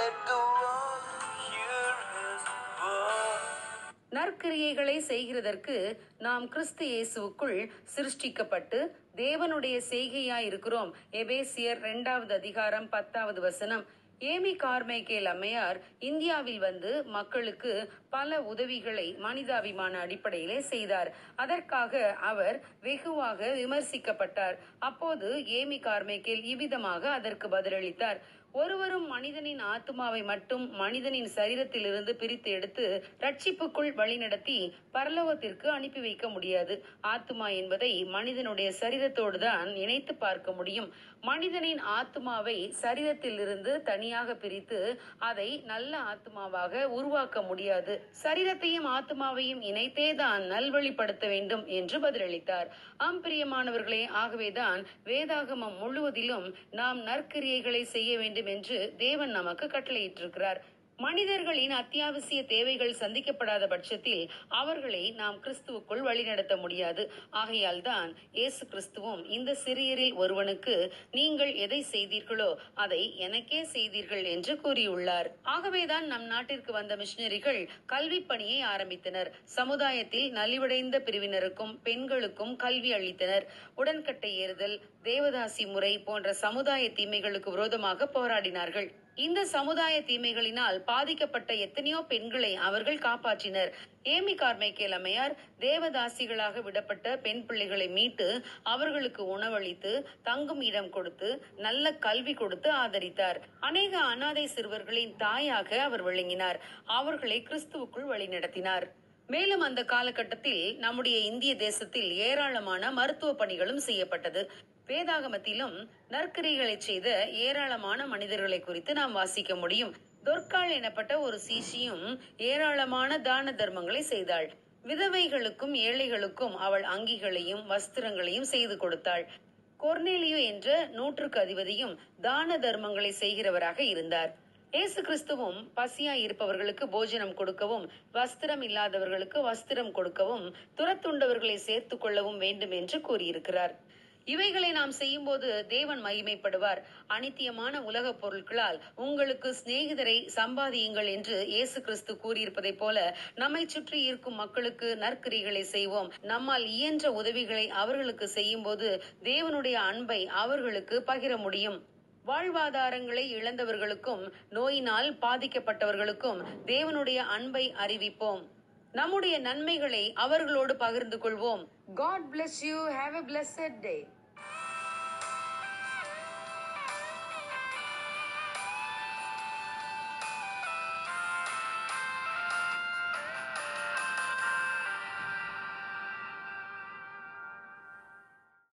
Let the world hear his word. நற்கிரியைகளை செய்கிறதற்கு நாம் கிறிஸ்து இயேசுவுக்குள் சிருஷ்டிக்கப்பட்டு தேவனுடைய செய்கையாயிருக்கிறோம். எபேசியர் 2வது அதிகாரம் 10வது வசனம். ஏமி கார்மைக்கேல் அம்மையார் இந்தியாவில் வந்து மக்களுக்கு பல உதவிகளை மனிதாபிமான அடிப்படையிலே செய்தார். அதற்காக அவர் வெகுவாக விமர்சிக்கப்பட்டார். அப்போது ஏமி கார்மைக்கேல் இவ்விதமாக அதற்கு பதிலளித்தார். ஒருவரும் மனிதனின் ஆத்துமாவை மட்டும் மனிதனின் சரீரத்திலிருந்து பிரித்து எடுத்து ரட்சிப்புக்குள் வழிநடத்தி பரலோகத்திற்கு அனுப்பி வைக்க முடியாது. ஆத்துமா என்பதை மனிதனுடைய சரீரத்தோடு தான் இணைத்து பார்க்க முடியும். மனிதனின் ஆத்துமாவை சரீரத்திலிருந்து தனியாக பிரித்து அதை நல்ல ஆத்துமாவாக உருவாக்க முடியாது. சரீரத்தையும் ஆத்துமாவையும் இணைத்தே தான் நல்வழிப்படுத்த வேண்டும் என்று பதிலளித்தார். பிரியமானவர்களே, ஆகவேதான் வேதாகமம் முழுவதிலும் நாம் நற்கிரியைகளை செய்ய வேண்டும் என்று தேவன் நமக்கு கட்டளையிட்டிருக்கிறார். மனிதர்களின் அத்தியாவசிய தேவைகள் சந்திக்கப்படாத பட்சத்தில் அவர்களை நாம் கிறிஸ்துவுக்குள் வழிநடத்த முடியாது. ஆகையால் தான் இயேசு கிறிஸ்துவும் இந்த சிறியரில் ஒருவனுக்கு நீங்கள் எதை செய்தீர்களோ அதை எனக்கே செய்தீர்கள் என்று கூறியுள்ளார். ஆகவேதான் நம் நாட்டிற்கு வந்த மிஷனரிகள் கல்வி பணியை ஆரம்பித்தனர். சமுதாயத்தில் நலிவடைந்த பிரிவினருக்கும் பெண்களுக்கும் கல்வி அளித்தனர். உடன்கட்டை ஏறுதல், தேவதாசி முறை போன்ற சமுதாய தீமைகளுக்கு விரோதமாக போராடினார்கள். இந்த சமுதாய தீமைகளினால் பாதிக்கப்பட்ட எத்தனையோ பெண்களை அவர்கள் காப்பாற்றினர். ஏமி கார்மைக்கேல் அம்மையார் தேவதாசிகளாக விடப்பட்ட பெண் பிள்ளைகளை மீட்டு அவர்களுக்கு உணவளித்து தங்கும் இடம் கொடுத்து நல்ல கல்வி கொடுத்து ஆதரித்தார். அநேக அனாதை சிறுவர்களின் தாயாக அவர் விளங்கினார். அவர்களை கிறிஸ்துவுக்குள் வழிநடத்தினார். மேலும் அந்த காலகட்டத்தில் நம்முடைய இந்திய தேசத்தில் ஏராளமான மருத்துவ பணிகளும் செய்யப்பட்டது. வேதாகமத்திலும் நற்கிரிகளை செய்த ஏராளமான மனிதர்களை குறித்து நாம் வாசிக்க முடியும். தொர்க்காள் எனப்பட்ட ஒரு சீஷியும் ஏராளமான தான தர்மங்களை செய்தாள். விதவைகளுக்கும் ஏழைகளுக்கும் அவள் அங்கிகளையும் வஸ்திரங்களையும் செய்து கொடுத்தாள். கொர்னேலியு என்ற 100க்கு அதிபதியும் தான தர்மங்களை செய்கிறவராக இருந்தார். இயேசு கிறிஸ்துவும் பசியாய் இருப்பவர்களுக்கு போஜனம் கொடுக்கவும், வஸ்திரம் இல்லாதவர்களுக்கு வஸ்திரம் கொடுக்கவும், துரத்துண்டவர்களை சேர்த்துக் கொள்ளவும் வேண்டும் என்று கூறியிருக்கிறார். இவைகளை நாம் செய்யும் போது தேவன் மகிமைப்படுவார். அனித்தியமான உலக பொருட்களால் உங்களுக்கு சிநேகிதரை சம்பாதியுங்கள் என்று இயேசு கிறிஸ்து கூறியிருப்பதை போல நம்மை சுற்றி இருக்கும் மக்களுக்கு நற்கிரிகளை செய்வோம். நம்மால் இயன்ற உதவிகளை அவர்களுக்கு செய்யும் போது தேவனுடைய அன்பை அவர்களுக்கு பகிர முடியும். வாழ்வாதாரங்களை இழந்தவர்களுக்கும் நோயினால் பாதிக்கப்பட்டவர்களுக்கும் தேவனுடைய அன்பை அறிவிப்போம். நம்முடைய நன்மைகளை அவர்களோடு பகிர்ந்து கொள்வோம். God bless you. Have a blessed day.